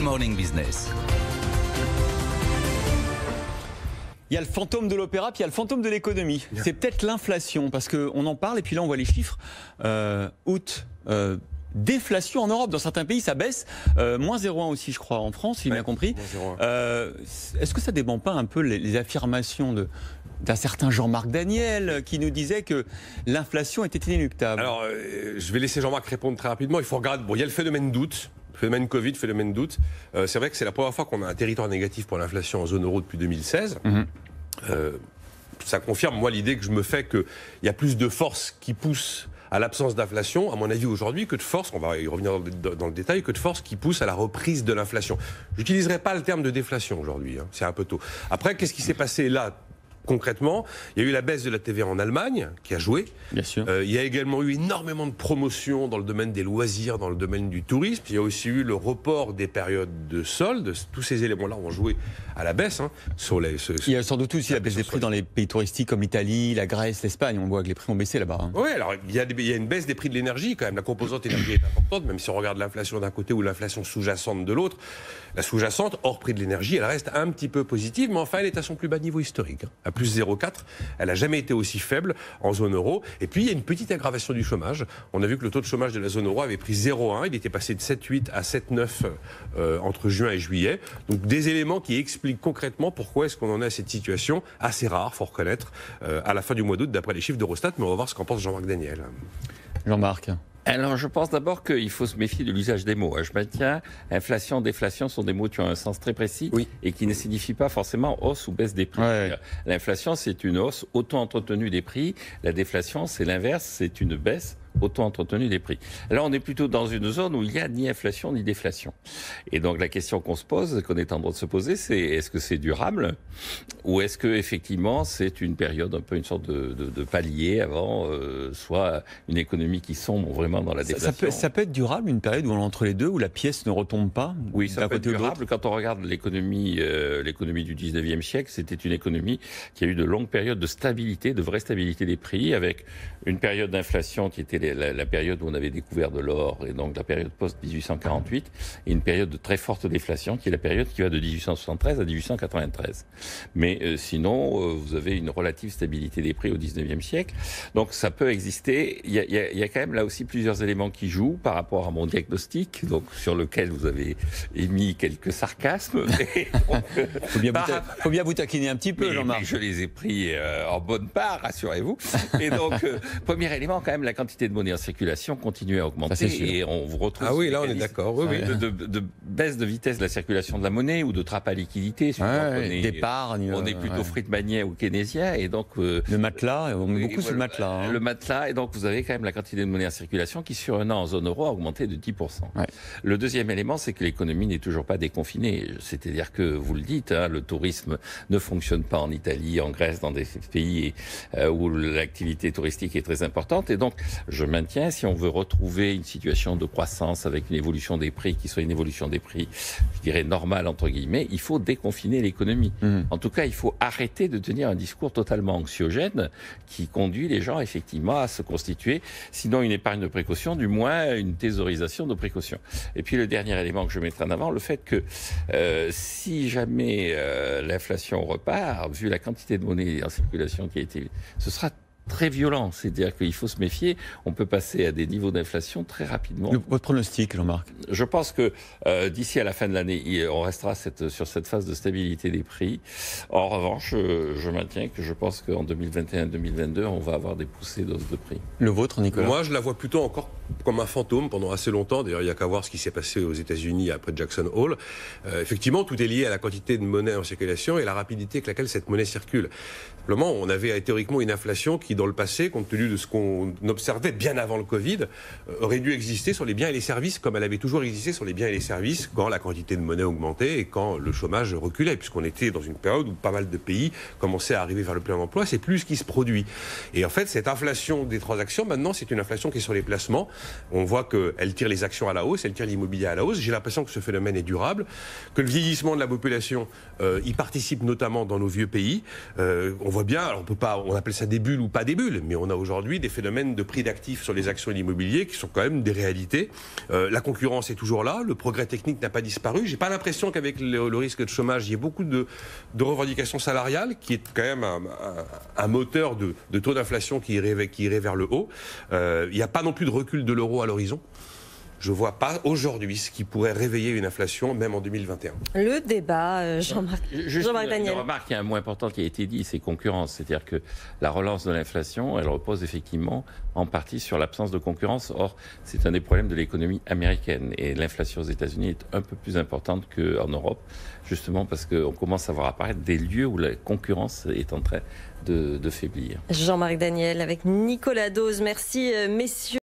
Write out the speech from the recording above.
Morning Business. Il y a le fantôme de l'opéra, puis il y a le fantôme de l'économie. C'est peut-être l'inflation, parce qu'on en parle, et puis là on voit les chiffres. Août, déflation en Europe, dans certains pays ça baisse, moins 0,1 aussi je crois en France, si j'ai bien compris. Est-ce que ça ne dépend pas un peu les affirmations d'un certain Jean-Marc Daniel qui nous disait que l'inflation était inéluctable? Alors, je vais laisser Jean-Marc répondre très rapidement. Il faut regarder, il y a le phénomène d'août. Phénomène Covid, phénomène d'août. C'est vrai que c'est la première fois qu'on a un territoire négatif pour l'inflation en zone euro depuis 2016. Ça confirme, moi, l'idée que je me fais qu'il y a plus de force qui pousse à l'absence d'inflation, à mon avis, aujourd'hui, que de force, on va y revenir dans le détail, que de force qui pousse à la reprise de l'inflation. Je n'utiliserai pas le terme de déflation aujourd'hui, hein, c'est un peu tôt. Après, qu'est-ce qui s'est passé là ? Concrètement, il y a eu la baisse de la TVA en Allemagne, qui a joué. Bien sûr. Il y a également eu énormément de promotions dans le domaine des loisirs, dans le domaine du tourisme. Il y a aussi eu le report des périodes de soldes. Tous ces éléments-là ont joué à la baisse. Hein, il y a sans doute aussi la baisse des prix dans les pays touristiques comme l'Italie, la Grèce, l'Espagne. On voit que les prix ont baissé là-bas. Hein. Oui, alors il y a une baisse des prix de l'énergie quand même. La composante énergie est importante, même si on regarde l'inflation d'un côté ou l'inflation sous-jacente de l'autre. La sous-jacente, hors prix de l'énergie, elle reste un petit peu positive, mais enfin elle est à son plus bas niveau historique. Hein, à plus 0,4. Elle n'a jamais été aussi faible en zone euro. Et puis, il y a une petite aggravation du chômage. On a vu que le taux de chômage de la zone euro avait pris 0,1. Il était passé de 7,8 à 7,9 entre juin et juillet. Donc, des éléments qui expliquent concrètement pourquoi est-ce qu'on en est à cette situation assez rare, faut reconnaître, à la fin du mois d'août, d'après les chiffres d'Eurostat. Mais on va voir ce qu'en pense Jean-Marc Daniel. Jean-Marc. Alors, je pense d'abord qu'il faut se méfier de l'usage des mots. Je maintiens, inflation, déflation sont des mots qui ont un sens très précis et qui ne signifient pas forcément hausse ou baisse des prix. Ouais. L'inflation, c'est une hausse auto-entretenue des prix. La déflation, c'est l'inverse, c'est une baisse auto-entretenu des prix. Là, on est plutôt dans une zone où il n'y a ni inflation ni déflation. Et donc, la question qu'on se pose, qu'on est en droit de se poser, c'est est-ce que c'est durable ou est-ce que effectivement c'est une période, un peu une sorte de palier avant, soit une économie qui sombre vraiment dans la déflation. Ça peut être durable, une période où on est entre les deux, où la pièce ne retombe pas? Oui, ça peut être durable. Quand on regarde l'économie du 19e siècle, c'était une économie qui a eu de longues périodes de stabilité, de vraie stabilité des prix, avec une période d'inflation qui était la période où on avait découvert de l'or, et donc la période post-1848, et une période de très forte déflation, qui est la période qui va de 1873 à 1893. Mais sinon, vous avez une relative stabilité des prix au 19e siècle. Donc ça peut exister. Il y a quand même là aussi plusieurs éléments qui jouent par rapport à mon diagnostic, donc sur lequel vous avez émis quelques sarcasmes. Faut bien vous taquiner un petit peu, Jean-Marc. Je les ai pris en bonne part, rassurez-vous. Et donc, premier élément, quand même, la quantité de monnaie en circulation continue à augmenter et on vous retrouve. Ah oui, là on est d'accord. Oui, oui. De baisse de vitesse de la circulation de la monnaie ou de trappe à liquidité. D'épargne. On est plutôt friedmanien ou keynésien et donc le matelas, on met beaucoup sur le matelas. Hein. Le matelas, et donc vous avez quand même la quantité de monnaie en circulation qui sur un an en zone euro a augmenté de 10%. Ouais. Le deuxième élément, c'est que l'économie n'est toujours pas déconfinée. C'est-à-dire que vous le dites, hein, le tourisme ne fonctionne pas en Italie, en Grèce, dans des pays où l'activité touristique est très importante. Et donc, je maintiens, si on veut retrouver une situation de croissance avec une évolution des prix qui soit une évolution des prix, je dirais normale entre guillemets, il faut déconfiner l'économie. En tout cas, il faut arrêter de tenir un discours totalement anxiogène qui conduit les gens effectivement à se constituer, sinon une épargne de précaution, du moins une thésaurisation de précaution. Et puis le dernier élément que je mettrai en avant, le fait que si jamais l'inflation repart, vu la quantité de monnaie en circulation qui a été, ce sera très violent, c'est-à-dire qu'il faut se méfier, on peut passer à des niveaux d'inflation très rapidement. Votre pronostic, Jean-Marc? Je pense que d'ici à la fin de l'année, on restera sur cette phase de stabilité des prix. En revanche, je maintiens que je pense qu'en 2021-2022, on va avoir des poussées d'hausse de prix. Le vôtre, Nicolas? Moi, je la vois plutôt encore comme un fantôme pendant assez longtemps. D'ailleurs, il n'y a qu'à voir ce qui s'est passé aux États-Unis après Jackson Hole. Effectivement, tout est lié à la quantité de monnaie en circulation et la rapidité avec laquelle cette monnaie circule. Simplement, on avait théoriquement une inflation qui, dans le passé, compte tenu de ce qu'on observait bien avant le Covid, aurait dû exister sur les biens et les services comme elle avait toujours existé sur les biens et les services quand la quantité de monnaie augmentait et quand le chômage reculait, puisqu'on était dans une période où pas mal de pays commençaient à arriver vers le plein emploi. C'est plus ce qui se produit. Et en fait, cette inflation des transactions, maintenant, c'est une inflation qui est sur les placements. On voit qu'elle tire les actions à la hausse, elle tire l'immobilier à la hausse. J'ai l'impression que ce phénomène est durable, que le vieillissement de la population y participe notamment dans nos vieux pays. On voit bien, alors on appelle ça des bulles ou pas des bulles, mais on a aujourd'hui des phénomènes de prix d'actifs sur les actions et l'immobilier qui sont quand même des réalités. La concurrence est toujours là, le progrès technique n'a pas disparu. J'ai pas l'impression qu'avec le risque de chômage, il y ait beaucoup de revendications salariales, qui est quand même un moteur de taux d'inflation qui irait vers le haut. Il n'y a pas non plus de recul de l'euro à l'horizon. Je ne vois pas aujourd'hui ce qui pourrait réveiller une inflation, même en 2021. Le débat, Jean-Marc Daniel. Une remarque, il y a un mot important qui a été dit, c'est concurrence. C'est-à-dire que la relance de l'inflation, elle repose effectivement en partie sur l'absence de concurrence. Or, c'est un des problèmes de l'économie américaine. Et l'inflation aux États-Unis est un peu plus importante qu'en Europe, justement parce qu'on commence à voir apparaître des lieux où la concurrence est en train de faiblir. Jean-Marc Daniel avec Nicolas Dose. Merci, messieurs.